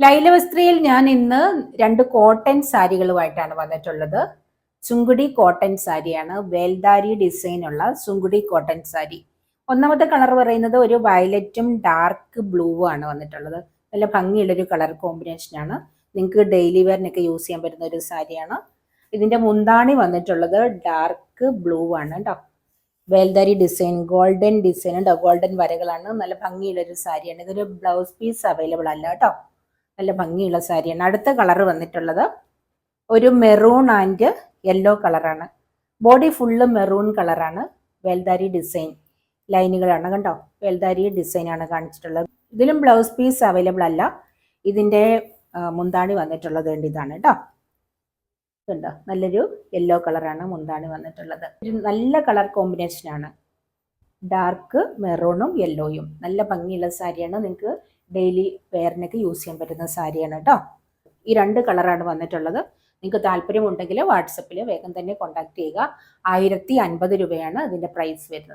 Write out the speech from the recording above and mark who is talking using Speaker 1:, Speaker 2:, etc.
Speaker 1: ലൈലവസ്ത്രയിൽ ഞാൻ ഇന്ന് രണ്ട് കോട്ടൺ സാരികളുമായിട്ടാണ് വന്നിട്ടുള്ളത്. ചുങ്കുടി കോട്ടൺ സാരിയാണ്, വേൽദാരി ഡിസൈൻ ഉള്ള ചുങ്കുടി കോട്ടൺ സാരി. ഒന്നാമത്തെ കളർ പറയുന്നത് ഒരു വയലറ്റും ഡാർക്ക് ബ്ലൂ ആണ് വന്നിട്ടുള്ളത്. നല്ല ഭംഗിയുള്ളൊരു കളർ കോമ്പിനേഷനാണ്. നിങ്ങൾക്ക് ഡെയിലി വെയറിനൊക്കെ യൂസ് ചെയ്യാൻ പറ്റുന്ന ഒരു സാരിയാണ്. ഇതിന്റെ മുന്താണി വന്നിട്ടുള്ളത് ഡാർക്ക് ബ്ലൂ ആണ് കേട്ടോ. വേൽദാരി ഡിസൈൻ, ഗോൾഡൻ ഡിസൈൻ ഉണ്ടോ, ഗോൾഡൻ വരകളാണ്. നല്ല ഭംഗിയുള്ളൊരു സാരിയാണ്. ഇതൊരു ബ്ലൗസ് പീസ് അവൈലബിൾ അല്ല കേട്ടോ. നല്ല ഭംഗിയുള്ള സാരിയാണ്. അടുത്ത കളർ വന്നിട്ടുള്ളത് ഒരു മെറൂൺ ആൻഡ് യെല്ലോ കളറാണ്. ബോഡി ഫുള്ള് മെറൂൺ കളറാണ്. വേൽദാരി ഡിസൈൻ ലൈനുകളാണ് കണ്ടോ. വേൽദാരി ഡിസൈൻ ആണ് കാണിച്ചിട്ടുള്ളത്. ഇതിലും ബ്ലൗസ് പീസ് അവൈലബിൾ അല്ല. ഇതിന്റെ മുന്താണി വന്നിട്ടുള്ളത് ഇതാണ് കേട്ടോ. ഇതുണ്ടോ, നല്ലൊരു യെല്ലോ കളറാണ് മുന്താണി വന്നിട്ടുള്ളത്. ഒരു നല്ല കളർ കോമ്പിനേഷനാണ്. ഡാർക്ക് മെറൂണും യെല്ലോയും നല്ല ഭംഗിയുള്ള സാരിയാണ്. നിങ്ങൾക്ക് ഡെയിലി വെയറിനൊക്കെ യൂസ് ചെയ്യാൻ പറ്റുന്ന സാരിയാണ് കേട്ടോ. ഈ രണ്ട് കളറാണ് വന്നിട്ടുള്ളത്. നിങ്ങൾക്ക് താല്പര്യമുണ്ടെങ്കിൽ വാട്സപ്പിൽ വേഗം തന്നെ കോൺടാക്ട് ചെയ്യുക. 1050 രൂപയാണ് ഇതിൻ്റെ പ്രൈസ് വരുന്നത്.